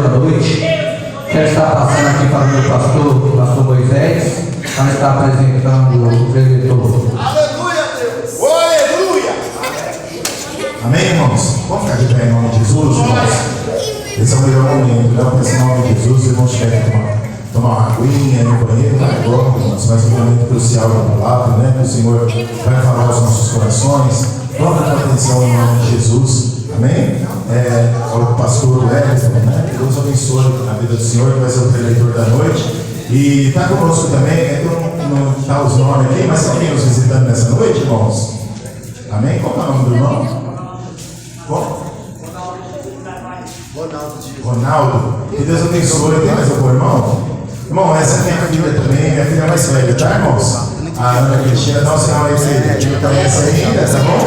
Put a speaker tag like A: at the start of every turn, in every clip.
A: da noite. Quero estar passando aqui para o meu pastor Moisés, para estar apresentando o preletor.
B: Aleluia, Deus! Oh, aleluia!
C: Amém, irmãos? Vamos ficar de pé em nome de Jesus, irmãos? Esse é o melhor momento. Dá para esse nome de Jesus, irmãos, querem tomar uma aguinha no banheiro, tá agora, irmãos? Mas é um momento crucial da palavra, né? Que o Senhor vai falar aos nossos corações. Toma a atenção em nome de Jesus. Amém? O pastor Wellington, né? Que Deus abençoe a vida do Senhor, que vai ser o preletor da noite. E está conosco também, não está os nomes aqui, mas tem alguém nos visitando nessa noite, irmãos? Amém? Qual é o nome do irmão? Qual? Ronaldo. Que Deus abençoe. Tem mais algum irmão? Irmão, essa é minha filha também, minha filha mais velha, tá, irmãos? A Ana Cristina, dá um sinal aí, você conhece ainda, tá bom?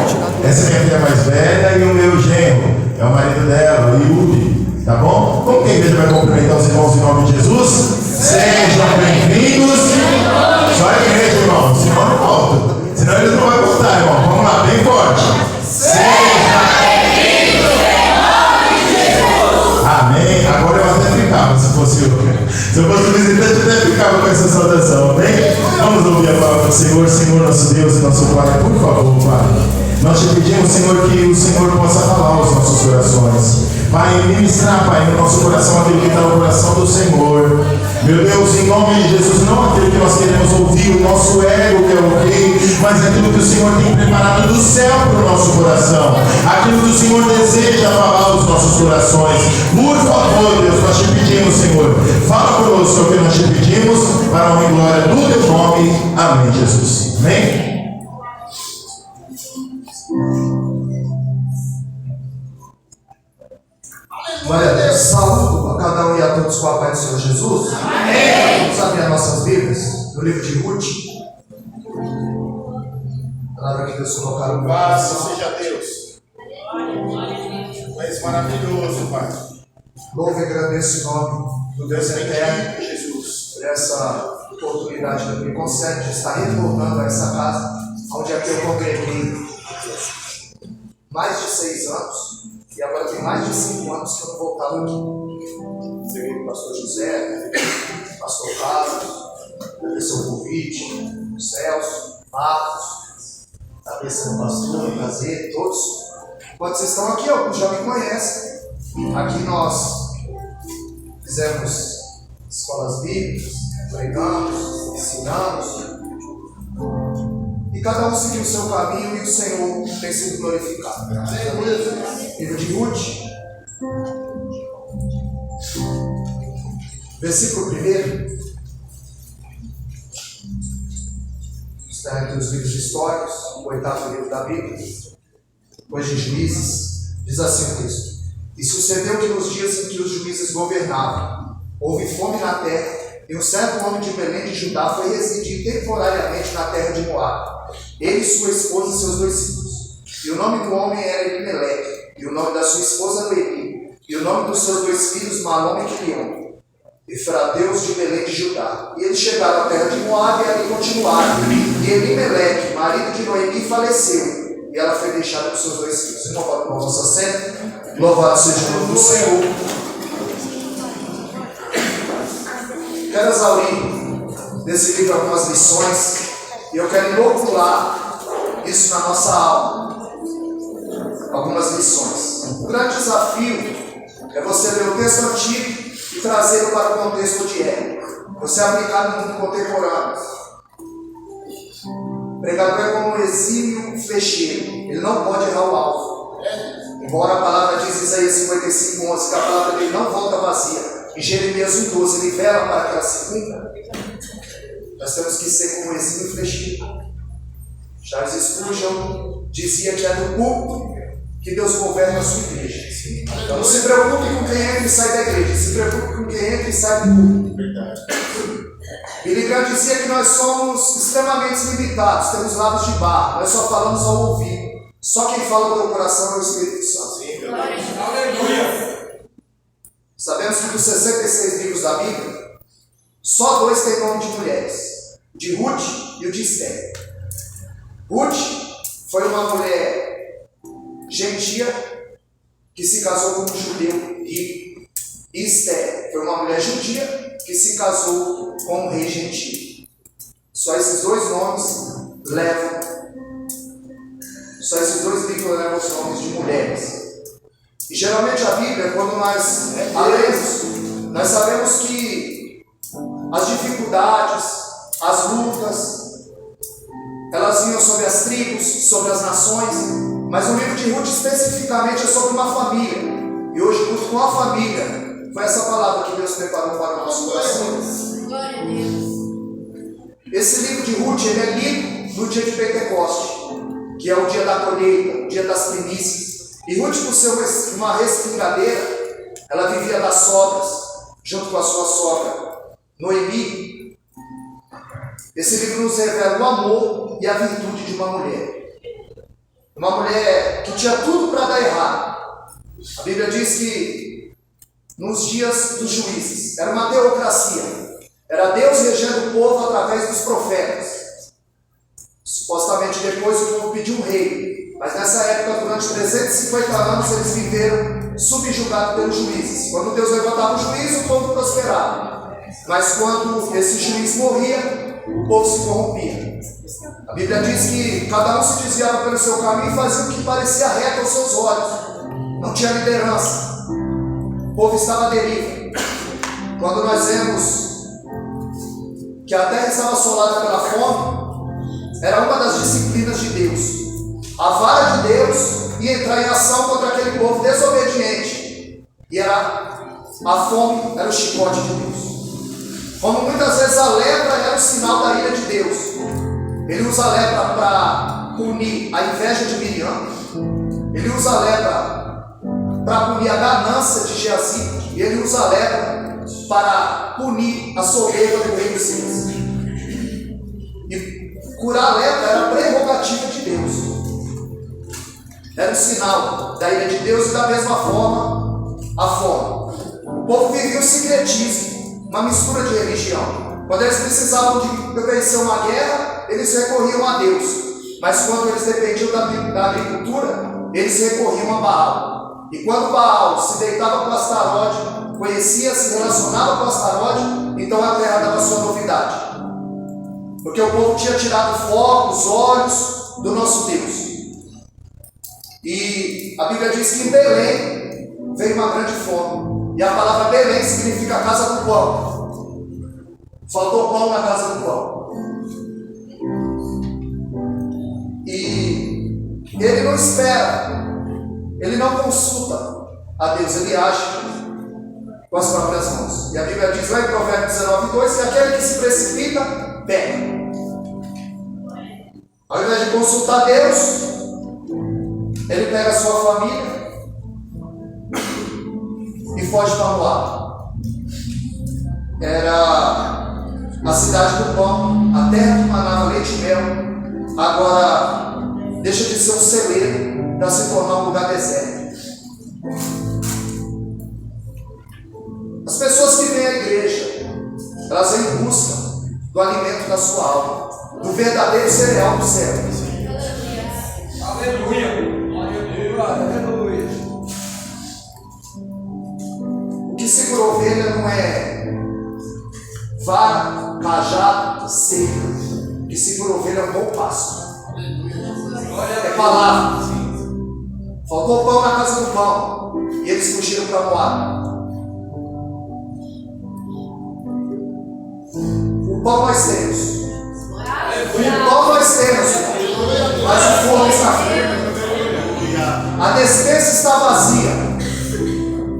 C: Essa é minha filha mais velha e o meu genro, é o marido dela, o Yuri, tá bom? Como que a igreja vai cumprimentar os irmãos em nome de Jesus? Sejam bem-vindos. Só a igreja, irmão, senão eu não volto. Senão eles não vão voltar, irmão. Vamos lá, bem forte. Sejam bem-vindos em nome de Jesus. Amém. Agora eu até ficava, se fosse o visitante, eu até ficava com essa saudação, amém? Vamos ouvir a palavra do Senhor, Senhor nosso Deus e nosso Pai, por favor, Pai. Nós te pedimos, Senhor, que o Senhor possa falar aos nossos corações. Pai, ministrar, Pai, no nosso coração aquilo que está no coração do Senhor. Meu Deus, em nome de Jesus, não aquilo que nós queremos ouvir, o nosso ego quer ouvir, mas aquilo que o Senhor tem preparado do céu para o nosso coração. Aquilo que o Senhor deseja falar aos nossos corações. Por favor, Deus, nós te pedimos, Senhor, fala conosco o que nós te pedimos, para a honra e glória do teu nome. Amém, Jesus. Amém?
B: Glória a Deus. Saúdo a cada um e a todos com a paz do Senhor Jesus. Amém. Vamos abrir as nossas Bíblias no livro de Ruth. A palavra que Deus colocar no
C: Graças seja Deus. És maravilhoso, Pai.
B: Louvo e agradeço em nome do Deus eterno,
C: Jesus.
B: por essa oportunidade que me concede de estar retornando a essa casa, onde aqui eu congreguei mais de 6 anos. E agora tem mais de 5 anos que eu não voltava aqui. Serei o pastor José, o pastor Carlos, agradecer o convite, o Celso, o Marcos, agradecer o pastor, o Prazer, todos. Enquanto vocês estão aqui, alguns já me conhecem. Aqui nós fizemos escolas bíblicas, pregamos, ensinamos. E cada um seguiu o seu caminho e o Senhor tem sido glorificado. Livro de Ruth, versículo 1. Está aqui os livros históricos, o 8º livro da Bíblia, depois de Juízes, diz assim o texto: E sucedeu que nos dias em que os juízes governavam, houve fome na terra, e um certo homem de Belém de Judá foi residir temporariamente na terra de Moabe. Ele, sua esposa e seus 2 filhos. E o nome do homem era Elimeleque, e o nome da sua esposa Noemi, e o nome dos seus 2 filhos Malom e Quilion, efrateus de Belém de Judá. E eles chegaram à terra de Moabe e ali continuaram. E Elimeleque, marido de Noemi, faleceu, e ela foi deixada com seus 2 filhos. Então, bota para a nossa cena. Louvado seja o nome do Senhor. Quero exaurir desse livro algumas lições, e eu quero inocular isso na nossa alma. Algumas lições. O grande desafio é você ler o texto antigo e trazê-lo para o contexto de época. Você aplicar no mundo contemporâneo. O pregador é como um exímio flecheiro. Ele não pode errar o alvo. Embora a palavra diz em Isaías 55:11 que a palavra dele não volta vazia. Em Jeremias 1:12 ele vela para que ela se cumpra. Nós temos que ser como um exímio flecheiro. Charles Spurgeon dizia que é no culto que Deus governa a sua igreja. Então não se preocupe com quem entra e sai da igreja, se preocupe com quem entra e sai do culto. Billy Graham dizia que nós somos extremamente limitados, temos lábios de barro, nós só falamos ao ouvido. Só quem fala pelo coração é o Espírito Santo. Aleluia! Sabemos que dos 66 livros da Bíblia, só 2 têm nome de mulheres, o de Ruth e o de Esther. Ruth foi uma mulher gentia que se casou com um judeu rico. Esther foi uma mulher judia que se casou com um rei gentil. Só esses dois nomes levam, só esses dois livros levam os nomes de mulheres. E geralmente a Bíblia, quando nós a lemos, nós sabemos que as dificuldades, as lutas, elas vinham sobre as tribos, sobre as nações, mas o livro de Ruth especificamente é sobre uma família. E hoje, junto com a família, foi essa palavra que Deus preparou para o nosso coração.
D: Glória a Deus.
B: Esse livro de Ruth, ele é lido no dia de Pentecoste, que é o dia da colheita, o dia das primícias. E Ruth, por ser uma respingadeira, ela vivia das sobras, junto com a sua sogra, Noemi. Esse livro nos revela o amor e a virtude de uma mulher. Uma mulher que tinha tudo para dar errado. A Bíblia diz que nos dias dos juízes era uma teocracia. Era Deus regendo o povo através dos profetas. Supostamente depois o povo pediu um rei. Mas nessa época, durante 350 anos, eles viveram subjugados pelos juízes. Quando Deus levantava o juiz, o povo prosperava. Mas quando esse juiz morria, o povo se corrompia. A Bíblia diz que cada um se desviava pelo seu caminho e fazia o que parecia reto aos seus olhos. Não tinha liderança. O povo estava à deriva. Quando nós vemos que a terra estava assolada pela fome, era uma das disciplinas de Deus. A vara de Deus ia entrar em ação contra aquele povo desobediente. E a fome era o chicote de Deus. Como muitas vezes a lepra era o sinal da ira de Deus. Ele usa a lepra para punir a inveja de Miriam. Ele usa a lepra para punir a ganância de Geazi. E ele usa a lepra para punir a soberba do rei dos céus. E curar a lepra era a prerrogativa de Deus. Era um sinal da ira de Deus e da mesma forma a fome. O povo vivia o secretismo, uma mistura de religião. Quando eles precisavam de vencer uma guerra, eles recorriam a Deus. Mas quando eles dependiam da agricultura, eles recorriam a Baal. E quando Baal se deitava com Astarote, conhecia, se relacionava com Astarote, então a terra dava sua novidade. Porque o povo tinha tirado o foco, os olhos do nosso Deus. E a Bíblia diz que em Belém veio uma grande fome. E a palavra Belém significa casa do pão. Faltou pão na casa do pão. E ele não espera, ele não consulta a Deus, ele age com as próprias mãos. E a Bíblia diz lá em Provérbios 19:2 que aquele que se precipita, peca. Ao invés de consultar Deus, ele pega a sua família e foge para Moab. Era a cidade do pão, a terra que manava leite e mel. Agora deixa de ser um celeiro para se tornar um lugar deserto. As pessoas que vêm à igreja, elas vêm em busca do alimento da sua alma, do verdadeiro cereal do céu.
A: Aleluia. Aleluia.
B: O que segura a ovelha não é vara, cajado, seca. O que segura a ovelha é um bom passo. É palavra. Faltou pão na casa do pão. E eles fugiram para Moab. O pão nós temos. O pão nós temos. Mas o forno está frio. A despensa está vazia.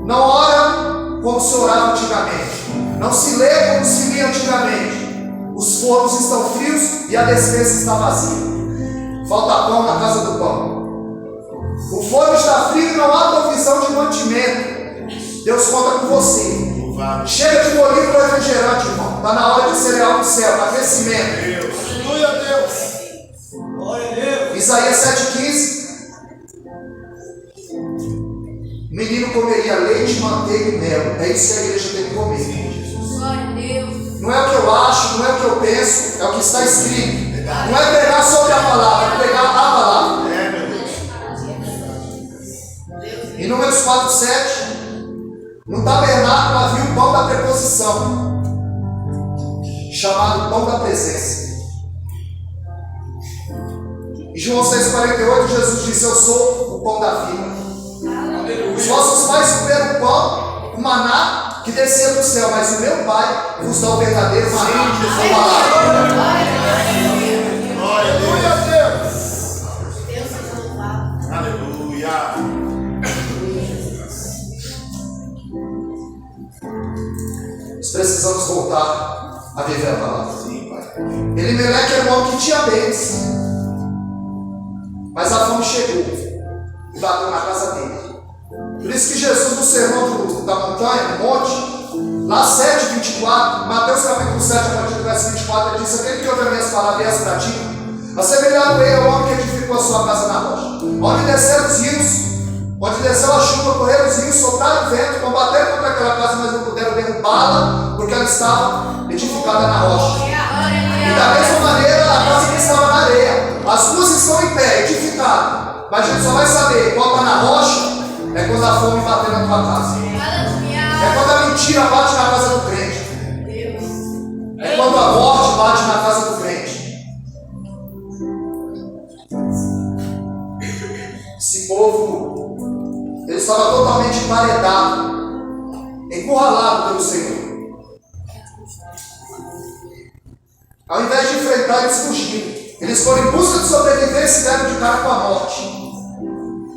B: Não ora como se orava antigamente. Não se lê como se lia antigamente. Os fornos estão frios e a despensa está vazia. Falta pão na casa do pão. O forno está frio e não há provisão de mantimento. Deus conta com você. Chega de bolinho para refrigerante, irmão. Está na hora de cereal do céu, para crescimento.
C: Aleluia a Deus.
A: Glória a Deus.
B: Isaías 7,15. O menino comeria leite, manteiga e mel. É isso que a igreja tem que comer.
D: Glória a Deus.
B: Não é o que eu acho, não é o que eu penso, é o que está escrito. Não é pregar sobre a palavra, é pregar a palavra. Em Números 4,7, No tabernáculo havia o pão da preposição, chamado pão da presença. Em João 6,48, Jesus disse: eu sou o pão da vida. Os vossos pais comeram pão, o maná que descia do céu, mas o meu Pai vos dá o verdadeiro maná de sua palavra.
C: Glória a Deus.
D: Deus seja louvado.
C: Aleluia.
B: Nós precisamos voltar a viver a palavra.
C: Sim, Pai.
B: Elimeleque era um homem que tinha bens, mas a fome chegou e bateu na casa dele. Por isso que Jesus, no sermão da montanha, no monte, lá 7,24, Mateus capítulo 7, a partir do verso 24, ele disse: aquele que ouve as minhas palavras e as pratica, assemelhado ele ao homem que edificou a sua casa na rocha, onde desceram os rios, onde desceu a chuva, correram os rios, sopraram o vento, combateram contra aquela casa, mas não puderam derrubá-la, porque ela estava edificada na rocha. E da mesma maneira, a casa que estava na areia, as duas estão em pé, edificadas, mas a gente só vai saber qual está na rocha é quando a fome bater na tua casa. É quando a mentira bate na casa do crente. É quando a morte bate na casa do crente. Esse povo, ele estava totalmente emparedado, encurralado pelo Senhor. Ao invés de enfrentar, eles fugiram. Eles foram em busca de sobrevivência e deram de cara com a morte.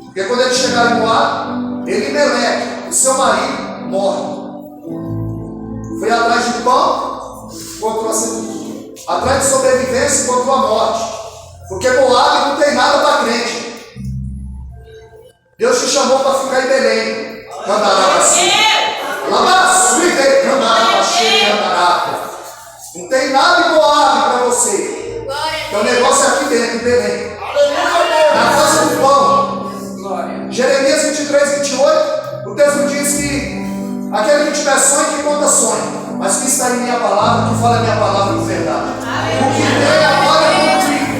B: Porque quando eles chegaram em Moab, Elimeleque, o seu marido, morre. Foi atrás de pão, encontrou a sepultura. Atrás de sobrevivência, encontrou a morte. Porque Moab não tem nada para crente. Deus te chamou para ficar em Belém. Não tem nada em Moab para você. Então o negócio é aqui dentro, em Belém. Na casa do pão. Jeremias 23, 28, o texto diz que aquele que tiver sonho, que conta sonho, mas que está em minha palavra, que fala a minha palavra de verdade. O que tem a palha com trigo.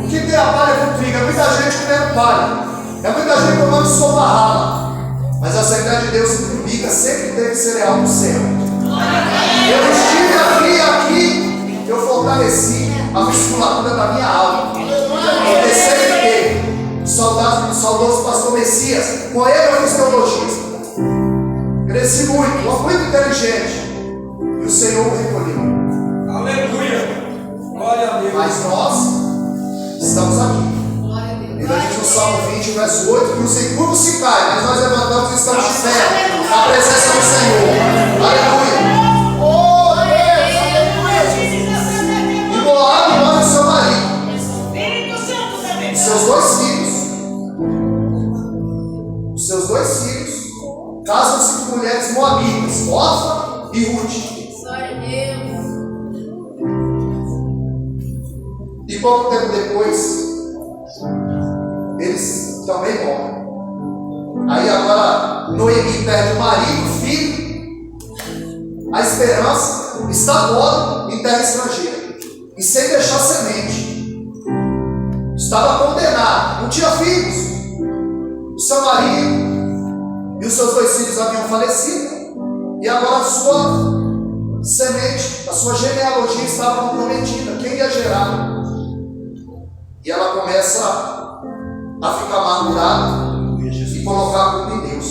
B: O que tem a palha com trigo? É muita gente comendo palha, é muita gente tomando sopa rala, mas a Assembleia de Deus em Cumbica sempre teve cereal no céu. Eu estive aqui, eu fortaleci a musculatura da minha alma. Eu desci o saudoso pastor Messias, com ele eu fiz teologia. Cresci muito inteligente. E o Senhor me recolheu.
A: Aleluia! Glória a Deus!
B: Mas nós estamos aqui. Ainda diz no Salmo 20, verso 8, que os encurvos se caem, mas nós levantamos e estamos de pé na presença do Senhor. Aleluia! E Moab morre o seu marido. Seus dois filhos casam-se com mulheres moabitas, Orfa e Ruth.
D: Glória a Deus.
B: E pouco tempo depois, eles também morrem. Aí agora Noemi perde o marido, o filho, a esperança, está fora em terra estrangeira e sem deixar semente. Estava condenado, não tinha filhos. O seu marido e os seus dois filhos haviam falecido, e agora a sua semente, a sua genealogia estava comprometida. Quem ia gerar? E ela começa a ficar amargurada e colocar a culpa em Deus.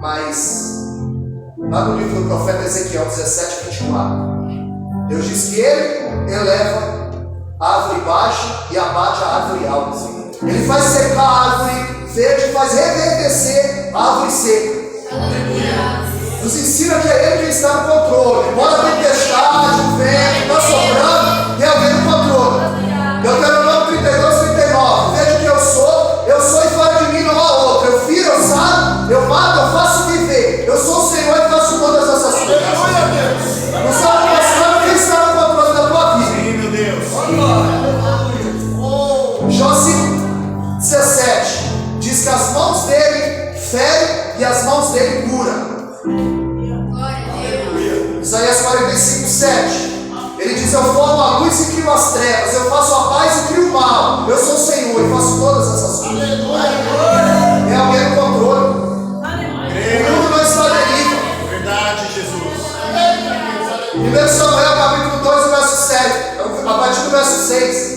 B: Mas lá no livro do profeta Ezequiel 17, 24, Deus diz que ele eleva a árvore baixa e abate a árvore alta. Ele faz secar a árvore verde e faz reverdecer a árvore seca. Nos ensina que é Ele que está no controle. Embora a tempestade, o vento, está sobrando, tem alguém no controle. Deuteronômio 32, 39. Veja que eu sou e fora de mim não há outro. Eu firo, eu sado, eu mato, eu faço viver. Eu sou o Senhor e faço todas essas coisas. Não está mostrando quem está no controle da tua vida.
C: Sim, meu Deus.
B: Jó 17 diz que as mãos dele ferem e as mãos dele curam. Isaías 45, 7. Ele diz: eu formo a luz e crio as trevas, eu faço a paz e crio o mal. Eu sou o Senhor e faço todas essas coisas. Tem alguém no controle. O mundo não está à deriva.
C: Verdade, Jesus.
B: 1 Samuel, capítulo 2, verso 7. A partir do verso 6.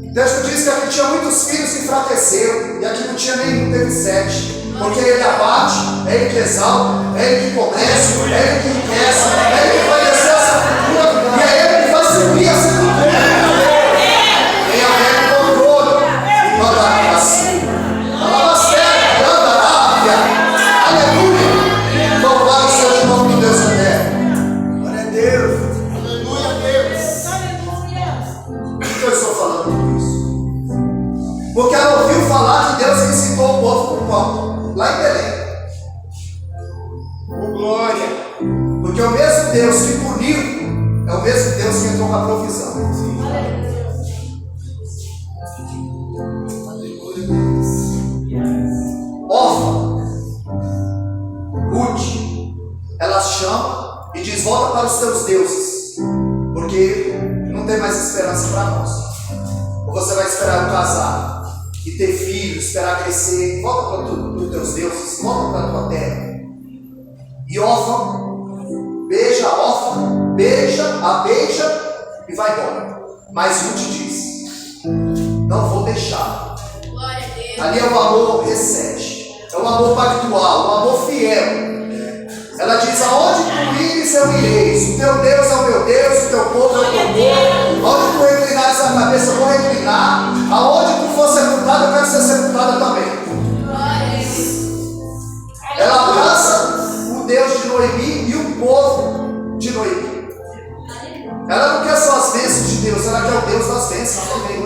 B: O texto diz que a que tinha muitos filhos se enfraqueceu, e a que não tinha nenhum teve 7. Porque ele abate, é ele que exalta, é ele que começa, é ele que enriquece, é ele que vai descer a sepultura, e é ele que vai subir a sepultura. Tem alguém no controle. Manda assim. Aleluia. Louvado seja o nome de Deus eterno. Glória a Deus. Aleluia a Deus. Por que eu estou falando tudo isso? Porque ela ouviu falar que Deus visitou o povo com pão, lá em Belém.
C: Oh, glória.
B: Porque o mesmo Deus que puniu é o mesmo Deus que entrou na provisão. Órfã, Ruth, ela chama e diz: volta para os teus deuses, porque não tem mais esperança para nós. Ou você vai esperar eu casar e ter filhos, esperar crescer, volta para os teus deuses, volta para a tua terra. E órfã, beija a órfã, beija e vai embora. Mas Ruth diz: não vou deixar.
D: Glória a Deus.
B: Ali é o amor recebe, é o amor pactual, o amor fiel. Ela diz: aonde tu ires eu irei. O teu Deus é o meu Deus, o teu povo é o teu povo. Aonde tu reclinares a cabeça eu vou reclinar. Aonde tu for sepultado eu quero ser sepultada também.
D: Glória a Deus.
B: Ela abraça o Deus de Noemi e o povo de Noemi. Ela não quer só as bênçãos de Deus, ela quer o Deus das bênçãos também.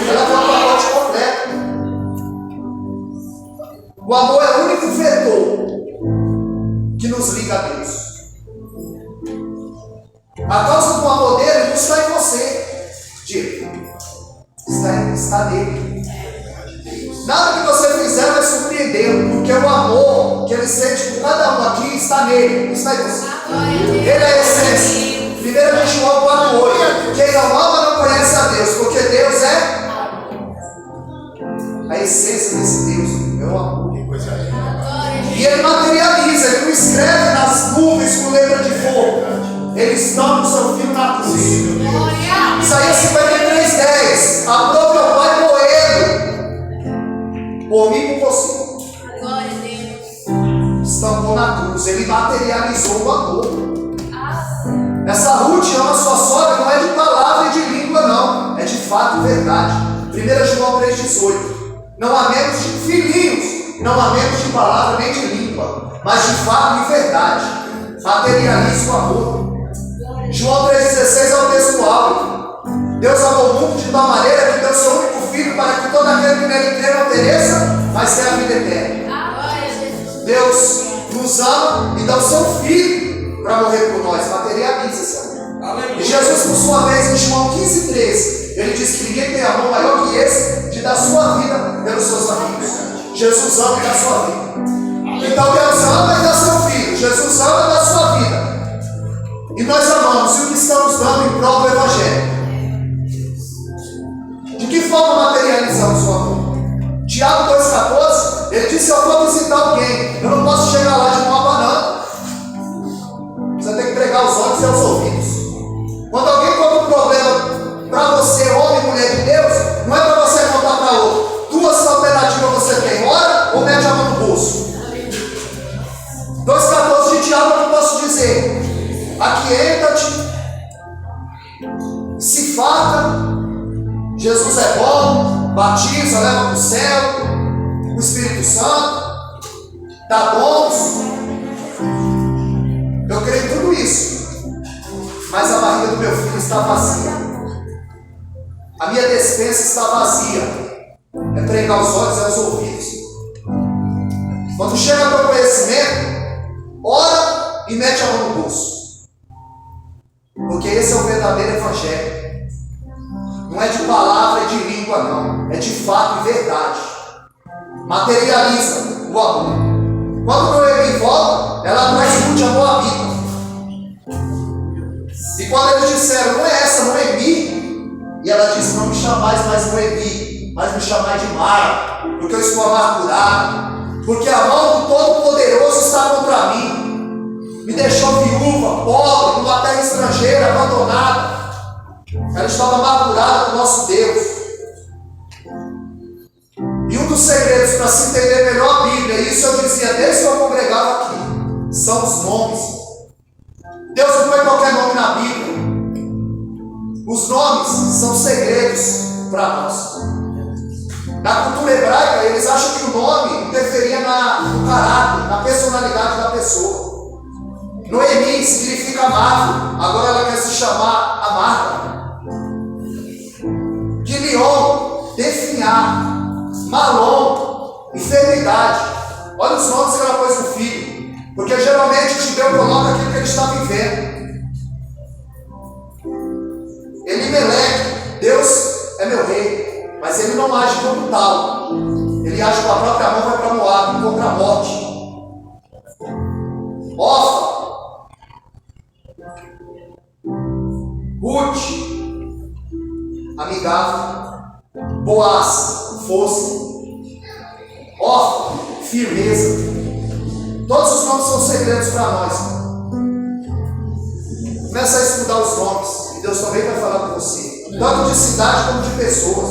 B: Ela quer o pacote completo. O amor é o único vetor que nos liga a Deus. A causa do amor dele não está em você, Diego. Está nele. Nada que você fizer vai surpreendê-lo, porque o amor que ele sente por cada um aqui está nele, não está em você. Ele é a essência. 1 João 4,8. Quem não ama não conhece a Deus, porque Deus é a essência desse Deus, é o amor. E ele materializa, ele não escreve nas nuvens com letra de fogo. Ele estampa o seu filho na cruz. Isaías 53:10. Aprove ao Pai moendo por mim e por você.
D: Glória a Deus.
B: Estampou na cruz, ele materializou o amor. Essa Ruth ama sua sogra, não é de palavra e de língua, não. É de fato e verdade. 1 João 3,18. Não amemos de filhinhos, não amemos de palavra nem de língua, mas de fato e verdade. Materializa o amor. João 3,16 é o texto áureo. Deus amou o mundo de tal maneira que deu seu único filho para que todo aquele que nele crê não pereça, mas tenha a vida eterna.
D: Glória a Jesus.
B: Deus nos ama e dá o seu filho para morrer por nós. Materializa esse amor. E Jesus, por sua vez, em João 15:13, ele diz que ninguém tem amor maior que esse de dar sua vida pelos seus amigos. Jesus ama e dá sua vida. Então Deus ama e dá seu filho. Jesus ama e dá sua vida. E nós amamos, e o que estamos dando em prol do Evangelho. De que forma materializamos o amor? Tiago 2,14, ele disse: eu vou visitar alguém, eu não posso chegar lá de mão abanando. Você tem que pregar os olhos e os ouvidos. Quando alguém conta um problema para você, homem e mulher de Deus, não é para você contar para outro. Duas alternativas você tem: ora ou mete a mão no bolso. 2,14 de Tiago eu não posso dizer: aquieta-te, se farta, Jesus é bom, batiza, leva para o céu, o Espírito Santo, dá bons. Eu creio em tudo isso, mas a barriga do meu filho está vazia. A minha despensa está vazia. É pregar os olhos e os ouvidos. Quando chega para o conhecimento, ora e mete a mão no bolso. Porque esse é o verdadeiro Evangelho. Não é de palavra e de língua, não. É de fato e verdade. Materializa o amor. Quando Noemi volta, ela traz Ruth a Moabita. E quando eles disseram: não é essa Noemi? E ela disse: não me chamais mais Noemi, mas me chamai de Mara, porque eu estou amargurado, porque a mão do Todo-Poderoso está contra mim, me deixou viúva, pobre, numa terra estrangeira, abandonada. Ela estava amargurada com o nosso Deus. E um dos segredos para se entender melhor a Bíblia, e isso eu dizia desde que eu congregava aqui, são os nomes. Deus não põe qualquer nome na Bíblia. Os nomes são segredos para nós. Na cultura hebraica, eles acham que o nome interferia no caráter, na personalidade da pessoa. Noemi significa amável, agora ela quer se chamar amarga. Guilion, definhar. Malom, enfermidade. Olha os nomes que ela pôs no filho, porque geralmente o judeu coloca aquilo que ele está vivendo. Elimeleque, Deus é meu rei, mas ele não age como tal. Ele age com a própria mão, vai para Moab, contra a morte. Orfa, Ruth, amigável. Boaz, força. Orfa, firmeza. Todos os nomes são segredos para nós. Começa a estudar os nomes, e Deus também vai falar com você, tanto de cidade como de pessoas.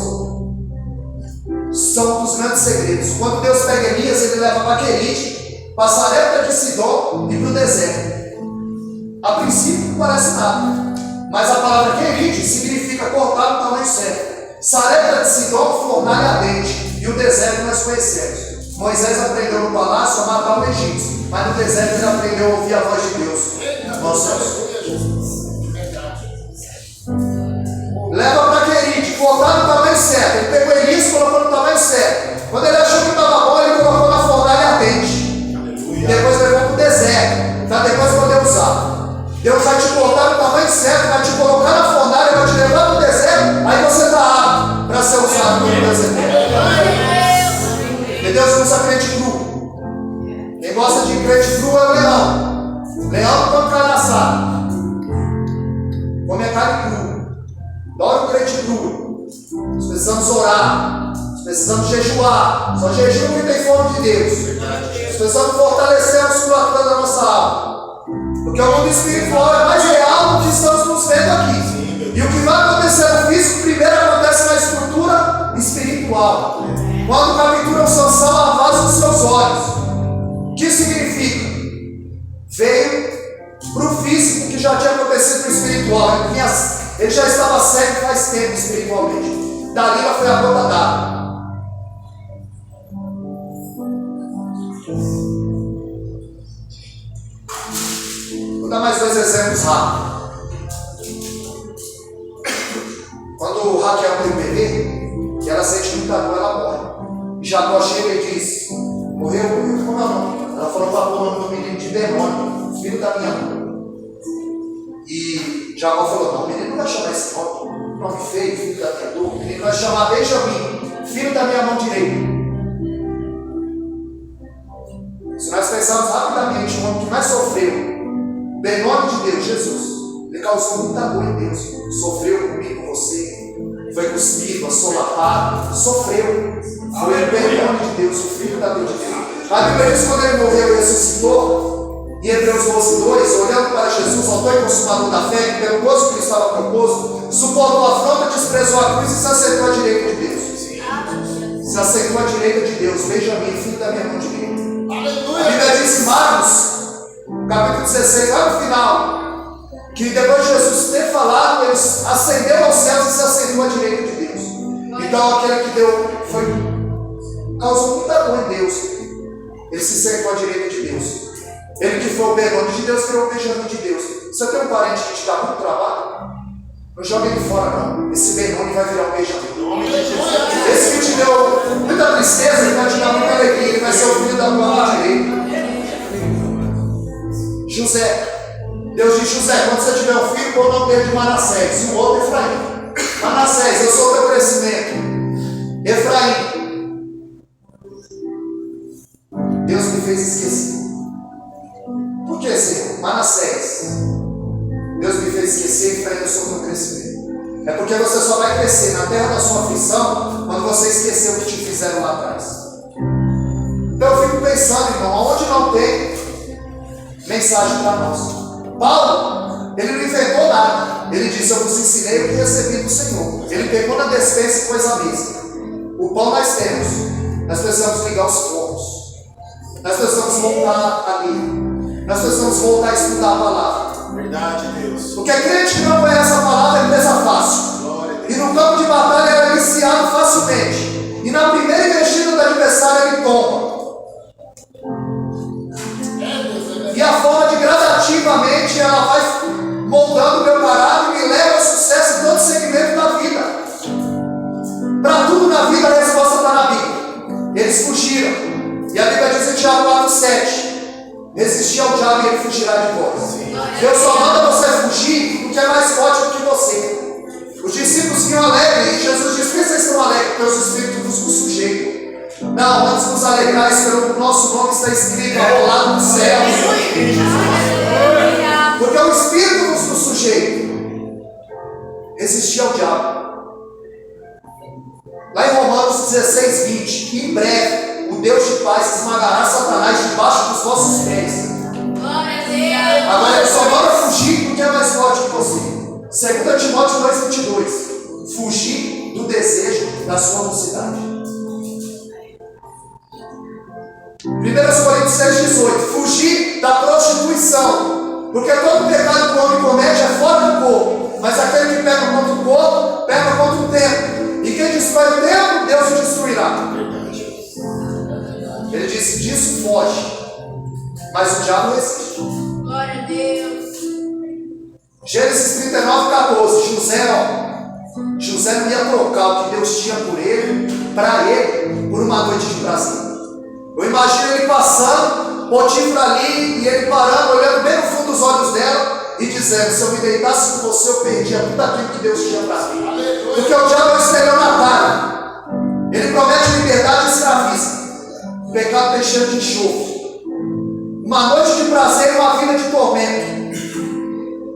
B: São um dos grandes segredos. Quando Deus pega Elias, ele leva para Querite, para Sarepta de Sidom e para o deserto. A princípio não parece nada, mas a palavra Querite significa cortar no tamanho certo. Sarepta de Sidom, fornalha ardente, e o deserto nós conhecemos. Moisés aprendeu no palácio a matar o egípcio, mas no deserto ele aprendeu a ouvir a voz de Deus. Leva para Querite, cortar no tamanho certo. Ele pegou Elias e colocou no tamanho certo. Quando ele achou que estava bom, ele colocou na fornalha ardente. Depois levou para o deserto, para depois poder usar. Deus vai te cortar no tamanho certo, vai te colocar na fornalha, vai te levar para o deserto, aí você está apto para ser usado por Deus eterno. Porque Deus não usa crente cru. Quem gosta de crente cru é o leão. Leão não come carne assada, come a carne crua. Adora o crente cru. Nós precisamos orar, nós precisamos jejuar. Só jejum que tem fome de Deus. Nós precisamos fortalecer a musculatura da nossa alma. Porque o mundo espiritual é mais real do que estamos nos vendo aqui. E o que vai acontecer no físico, primeiro acontece na estrutura espiritual. Quando capturam Sansão, a vaza dos seus olhos. O que significa? Veio para o físico que já tinha acontecido no espiritual. Ele já estava cego faz tempo espiritualmente. Dalila foi a gota d'água. Vou dar mais dois exemplos rápidos. Quando Raquel tem um bebê, e ela sente muita dor, ela morre. E Jacó chega e diz: morreu, como é o nome? Ela falou para pôr o nome do menino de Benoni, filho da minha mãe. E Jacó falou: não, o menino não vai chamar esse nome feio, filho da minha dor. O menino vai chamar Benjamim, filho da minha mão direita. Se nós pensarmos rapidamente, o homem que mais sofreu, Benoni de Deus, Jesus, ele causou muita dor em Deus. Sofreu comigo, com você, foi cuspido, assolapado, sofreu. Foi o Benoni de Deus, o filho da Deus de Deus. A Bíblia diz que quando ele morreu e ressuscitou, em Hebreus 12:2, olhando para Jesus, autor e consumador da fé, que pelo gozo que lhe estava proposto, suportou a afronta, desprezou a cruz e se aceitou à direita de Deus. Se aceitou à direita de Deus, Benjamim, filho da minha mão direita. A Bíblia diz em Marcos, capítulo 16, lá no final, que depois de Jesus ter falado, ele ascendeu aos céus e se assentou à direita de Deus. Então aquele que causou muita dor em Deus, ele se sentou à direita de Deus. Ele que foi o Benoni de Deus, criou o Benjamim de Deus. Você tem um parente que te dá muito trabalho? Não joga ele fora não. Esse Benoni vai virar o Benjamim. Esse que te deu muita tristeza, ele vai te dar muita alegria. Ele vai ser o filho da tua mão direita. José, Deus diz: José, quando você tiver um filho, põe o nome dele de Manassés, e o outro Efraim. Manassés, eu sou o teu crescimento. Efraim, Deus me fez esquecer. Por que, Senhor? Manassés, Deus me fez esquecer. Efraim, eu sou o teu crescimento. É porque você só vai crescer na terra da sua aflição quando você esquecer o que te fizeram lá atrás. Então eu fico pensando, irmão, aonde não tem mensagem para nós. Paulo, ele não inventou nada. Ele disse: eu vos ensinei o que recebi do Senhor. Ele pegou na despensa e pôs a mesa. O pão nós temos. Nós precisamos ligar os focos. Nós precisamos voltar ali. Nós precisamos voltar a estudar a palavra.
C: Verdade, Deus.
B: Porque crente que não conhece a palavra é presa fácil. E no campo de batalha ele é viciado facilmente. E na primeira investida do adversário ele toma. E a forma de gradativamente ela vai moldando o meu caráter e me leva ao sucesso em todo segmento da vida. Para tudo na vida a resposta está na Bíblia. Eles fugiram. E a Bíblia diz em Tiago 4,7: resistir ao diabo e ele fugirá de vós. Deus só manda você fugir porque é mais forte do que você. Os discípulos vinham alegres e Jesus disse: por que vocês estão alegres? Porque os espíritos vos sujeitam. Não, vamos nos alegrar, pelo nosso nome está escrito, arrolado no céu. Porque o espírito nos sujeita. Resistir ao diabo. Lá em Romanos 16:20: em breve o Deus de paz esmagará Satanás debaixo dos vossos pés. Agora ele só manda fugir porque é mais forte que você. 2 Timóteo 2:22: fugir do desejo da sua mocidade. 1 Coríntios 6:18: fugir da prostituição. Porque todo pecado que o homem comete é fora do corpo, mas aquele que pega contra o corpo, pega contra o templo. E quem destrói o templo, Deus o destruirá. Ele disse: disso foge. Mas o diabo resiste.
D: Glória a Deus.
B: Gênesis 39:14: José não ia trocar o que Deus tinha por ele, para ele, por uma noite de prazer. Eu imagino ele passando, Potifar ali, e ele parando, olhando bem no fundo dos olhos dela e dizendo: se eu me deitasse com você, eu perdia tudo aquilo que Deus tinha para mim. Porque o diabo é o estelionatário. Ele promete liberdade e escraviza. O pecado tem cheiro de enxofre. Uma noite de prazer e uma vida de tormento.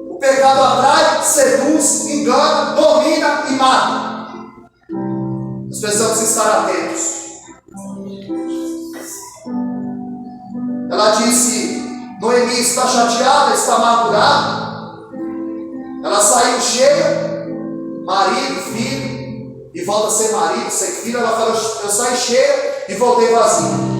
B: O pecado atrai, seduz, engana, domina e mata. Nós precisamos estar atentos. Ela disse: Noemi está chateada, está amargurada. Ela saiu cheia, marido, filho, e volta a ser marido, ser filho. Ela falou: eu saí cheia e voltei vazia.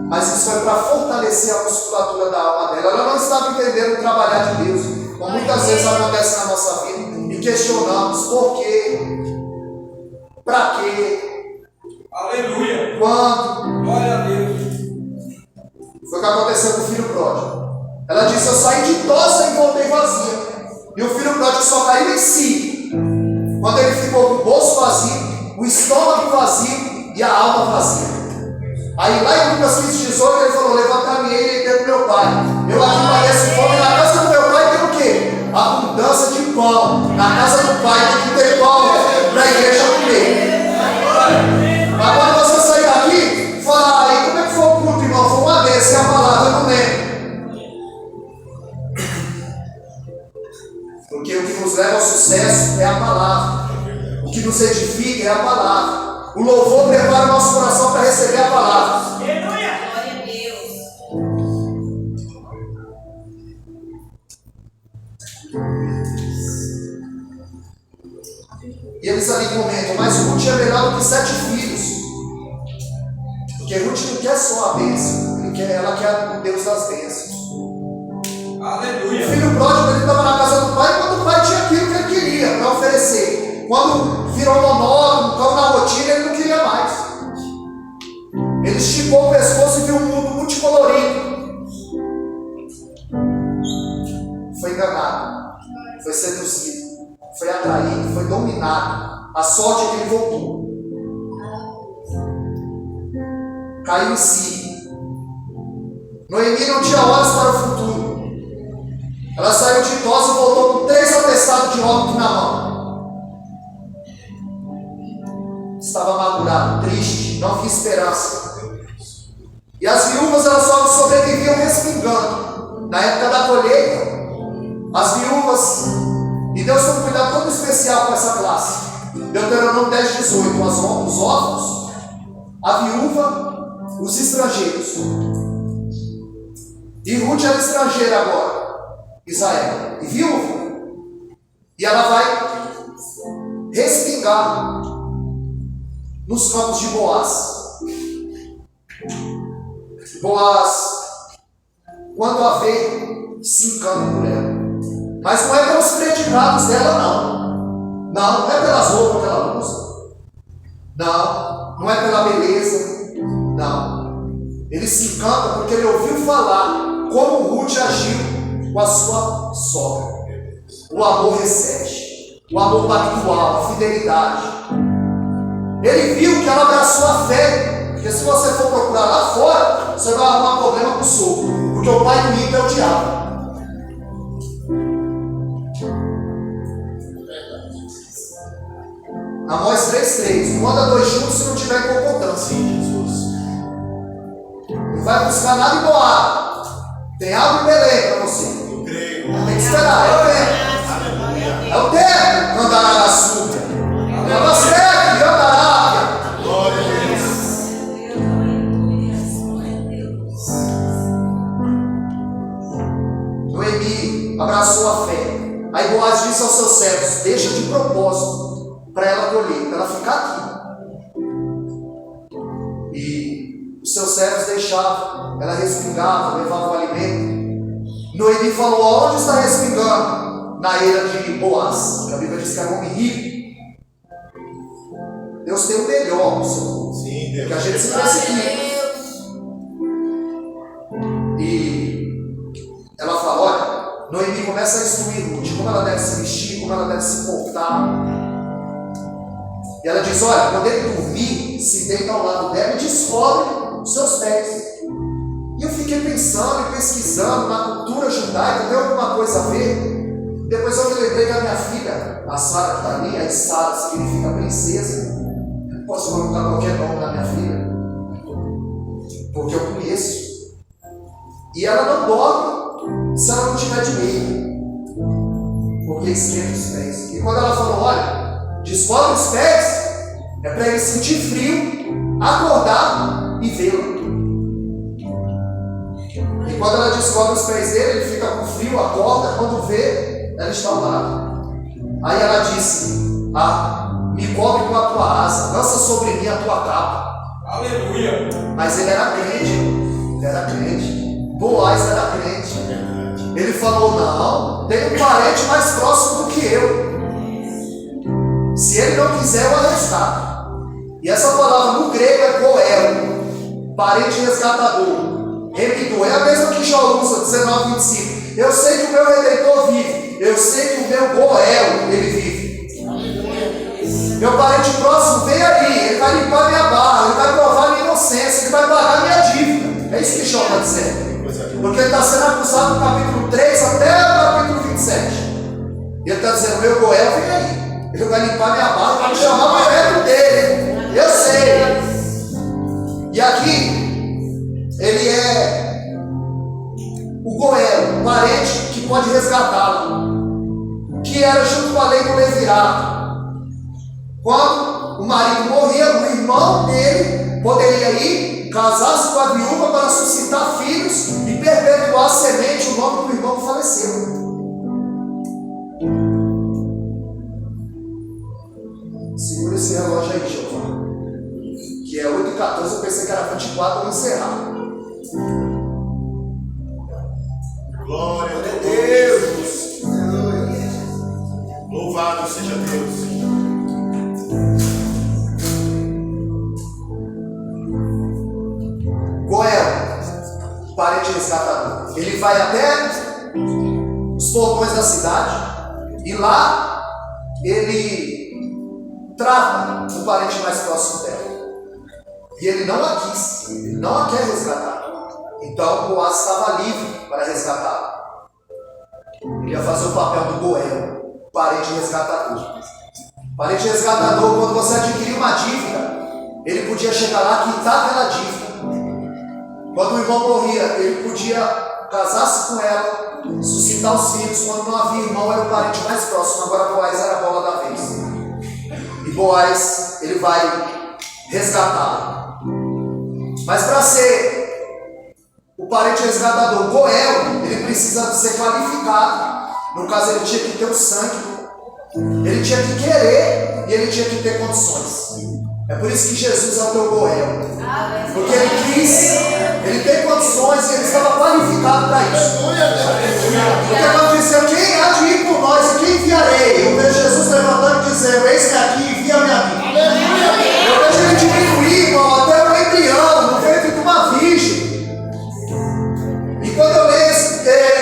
B: Mas isso foi para fortalecer a musculatura da alma dela. Ela não estava entendendo o trabalhar de Deus, como muitas vezes acontece na nossa vida, e questionamos: por quê? Para quê?
A: Aleluia.
B: Quando?
A: Glória a Deus.
B: Foi o que aconteceu com o filho pródigo. Ela disse: eu saí ditosa e voltei vazia. E o filho pródigo só caiu em si quando ele ficou com o bolso vazio, o estômago vazio e a alma vazia. Aí lá em Lucas 15:18 ele falou: levanta-me e dentro do meu pai. Eu aqui padeço fome, na casa do meu pai tem o quê? Abundância de pão. Na casa do pai tem que ter pão para a igreja comer. Mas quando você sair daqui, falar: aí como é que foi o culto, irmão? Foi uma vez, que é a palavra, eu não lembro. Porque o que nos leva ao sucesso é a palavra. O que nos edifica é a palavra. O louvor prepara o nosso coração para receber a palavra.
D: Glória a Deus.
B: E eles ali comentam: mas Ruth é melhor do que 7 filhos. Porque Ruth não quer só a bênção, ela quer o Deus das bênçãos.
A: Aleluia.
B: O filho pródigo, ele estava na casa do pai quando o pai tinha aquilo que ele queria para oferecer. Quando virou monótono, estava na rotina, ele não queria mais. Ele esticou o pescoço e viu um mundo multicolorido. Foi enganado, foi seduzido, foi atraído, foi dominado. A sorte é que ele voltou. Caiu em si. Noemi não tinha olhos para o futuro. Ela saiu ditosa e voltou com 3 atestados de óbito na mão. Estava amargurado, triste, não havia esperança. E as viúvas, elas só sobreviviam respingando. na época da colheita, as viúvas, e Deus tem um cuidado todo especial com essa classe. Deuteronômio 10, 18, os órfãos, a viúva, os estrangeiros. E Ruth era estrangeira agora, Israel, e viúva. E ela vai respingar nos campos de Boaz. Boaz, quando a vê, se encanta por ela. Mas não é pelos predicados dela, não. Não é pelas roupas que ela usa. Não é pela beleza. Não. Ele se encanta porque ele ouviu falar como Ruth agiu com a sua sogra. O amor recebe, o amor pactual, a fidelidade. Ele viu que ela abraçou a fé. Porque se você for procurar lá fora, você vai arrumar problema com o sogro. Porque o pai do ímpio é o diabo. Amós 3,3. Não anda dois juntos se não tiver concordância. Jesus. Não vai buscar nada em Moab. Tem algo em Belém para você. Tem que esperar. É o tempo. É o tempo. Andará na súbia. Andará certo e andará. Glória a Deus. Noemi abraçou a fé. Aí Boaz disse aos seus servos: deixa de propósito para ela colher, para ela ficar aqui. E os seus servos deixavam, ela respingava, levava o alimento. Noemi falou: aonde está respingando? Na eira de Boaz, que a Bíblia diz que era um homem rico. Deus tem o melhor no seu povo. Sim, Deus. Que a gente se precipita. E ela fala: olha, Noemi começa a instruir Ruth, como ela deve se vestir, como ela deve se portar. E ela diz: olha, quando ele dormir, se deita ao lado dela e descobre os seus pés. E eu fiquei pensando e pesquisando na cultura judaica, tem alguma coisa a ver? Depois eu me lembrei da minha filha, a Sara, que está ali. Aí Sara significa princesa. Eu posso colocar qualquer nome na minha filha, porque eu conheço. E ela não dorme se ela não tiver de meio, porque esquenta os pés. E quando ela falou: olha, descobre os pés, é para ele sentir frio, acordar e vê-la. E quando ela descobre os pés dele, ele fica com frio, acorda, quando vê, ela está ao lado. Aí ela disse: me cobre com a tua asa, lança sobre mim a tua capa. Aleluia! Mas ele era crente, Boaz era crente. Ele falou: não, tem um parente mais próximo do que eu. Se ele não quiser, eu arrestar. E essa palavra no grego é goel, parente resgatador, remidor. É a mesma que Jó usa, 19, 25. Eu sei que o meu Redentor vive. Eu sei que o meu goel, ele vive. Meu parente próximo vem aí. Ele vai limpar minha barra, ele vai provar minha inocência, ele vai pagar minha dívida. É isso que Jó está dizendo. Porque ele está sendo acusado no capítulo 3 até o capítulo 27. Ele está dizendo: meu goel vem aí. Ele vai limpar minha barra, vai me chamar o evento dele. Eu sei. E aqui, ele é o goel, o parente que pode resgatá-lo, que era junto com a lei do levirato. Quando o marido morria, o irmão dele poderia ir, casar-se com a viúva para suscitar filhos e perpetuar a semente, o nome do irmão que faleceu. Segura esse relógio aí, Jeová. Que é 8h14, eu pensei que era 24, vou encerrar.
C: Glória a Deus. Louvado seja Deus.
B: Goel, parente resgatador. Ele vai até os portões da cidade e lá ele trata o parente mais próximo dela. E ele não a quis, ele não a quer resgatar. Então Boaz estava livre para resgatá-la. Ele ia fazer o papel do goel, parente resgatador. Parente resgatador, quando você adquiria uma dívida, ele podia chegar lá e quitar aquela dívida. Quando o irmão morria, ele podia casasse com ela, suscitar os filhos. Quando não havia irmão, era o parente mais próximo. Agora Boaz era a bola da vez. E Boaz, ele vai resgatá-la. Mas para ser o parente resgatador, Goel, ele precisa ser qualificado. No caso, ele tinha que ter o sangue, ele tinha que querer e ele tinha que ter condições. É por isso que Jesus é o teu Goel. Porque ele quis, ele tem condições e ele estava qualificado para isso. Porque quando dizia, quem há de ir por nós e quem enviarei? Eu vejo Jesus levantando e dizendo, eis-me aqui, envia-me a mim. Eu vejo ele diminuir, irmão, até o embrião, no ventre de uma virgem. E quando eu leio,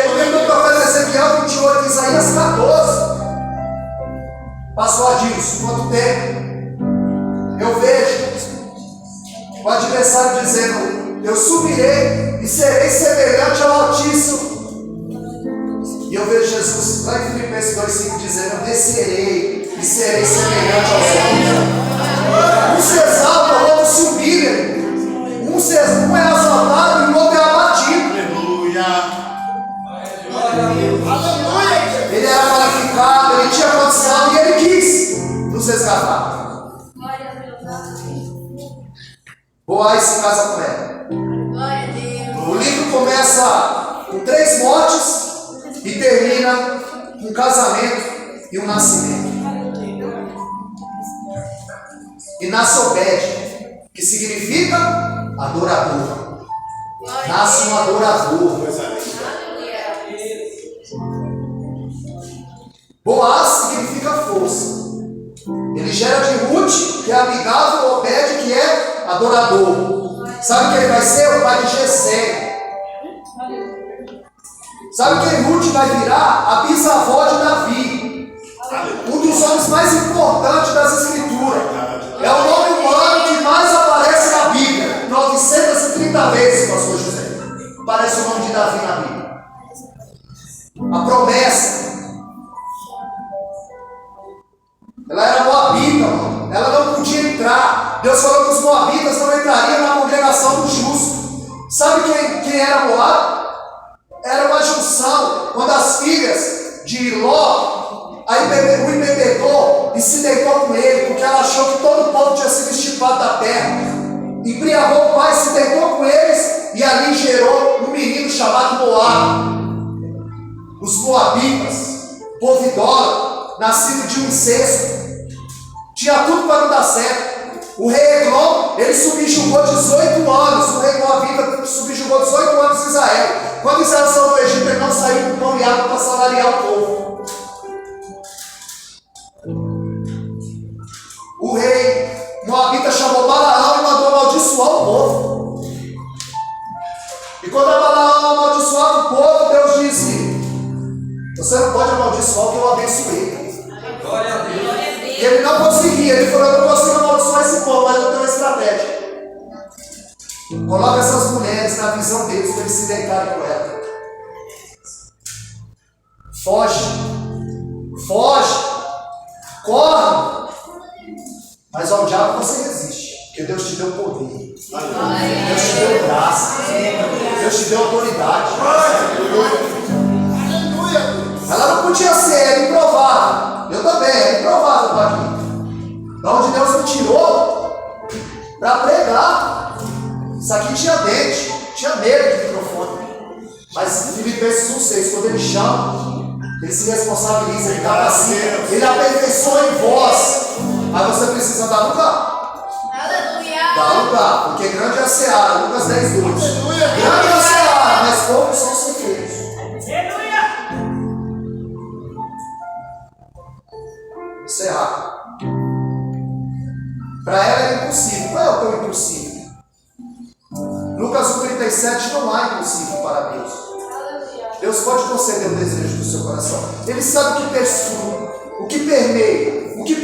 B: eu lembro do profeta Ezequiel 28, Isaías 14. Pastor Adilson, quanto tempo? Eu vejo o adversário dizendo, eu subirei e serei semelhante ao Altíssimo. E eu vejo Jesus lá em Filipenses 2,5 dizendo, eu descerei e serei semelhante aos homens. Um se exalta, o outro se humilha. Um é exaltado e o outro é abatido.
C: Aleluia.
B: Ele era qualificado, ele tinha condição e ele quis nos resgatar. Boaz se casa com ela.
D: Glória a Deus.
B: O livro começa com 3 mortes e termina com um casamento e um nascimento. E nasce Obed, que significa adorador. Nasce um adorador. Boaz significa força. Ele gera de Ruth, que é amigável, Obed, que é adorador. Sabe quem ele vai ser? O pai de Jessé. Sabe quem Ruth vai virar? A bisavó de Davi. Um dos homens mais importantes das Escrituras. É o nome humano que mais aparece na Bíblia. 930 vezes, pastor José. Aparece o nome de Davi na Bíblia. A promessa. Ela era moabita, mano. Ela não podia entrar. Deus falou que os moabitas não entrariam na congregação do justo. Sabe quem era Moab? Era uma junção, quando as filhas de Ló, aí o embebedou e se deitou com ele, porque ela achou que todo o povo tinha sido estipado da terra. Embriagou o pai, se deitou com eles e ali gerou um menino chamado Moab. Os moabitas, povo idólatra, nascido de um incesto, tinha tudo para não dar certo. O rei Eglon, ele subjugou 18 anos, o rei Moabita subjugou 18 anos Israel. Quando Israel saiu do Egito, ele não saiu com pão e água para salariar o povo. O rei Moabita chamou Balaão e mandou amaldiçoar o povo. E quando a Balaão amaldiçoava o povo, Deus disse, você não pode amaldiçoar o que eu abençoei.
A: Glória a Deus.
B: E ele não conseguia, ele falou, eu não consigo amaldiçoar esse povo, mas eu tenho uma estratégia. Coloca essas mulheres na visão deles para eles se deitarem com ela. Foge, corre. Mas ao diabo você resiste, porque Deus te deu poder, Deus te deu graça, Deus te deu autoridade. Ela não podia ser improvável, eu também, é improvável para aqui. Da onde Deus me tirou para pregar. Isso aqui tinha dente, tinha medo de microfone. Mas Filipenses 1,6, quando ele chama, ele se responsabiliza, ele capacita, ele aperfeiçoa em vós. Mas você precisa dar lugar.
D: Aleluia.
B: Dá lugar, porque grande é a seara, Lucas 10:2. Grande é a seara, mas poucos são os ceifeiros. Encerrar. Para ela é impossível. Qual é o teu impossível? Lucas 1,37 não há impossível para Deus. Deus pode conceder o desejo do seu coração. Ele sabe o que persura, o que permeia, o que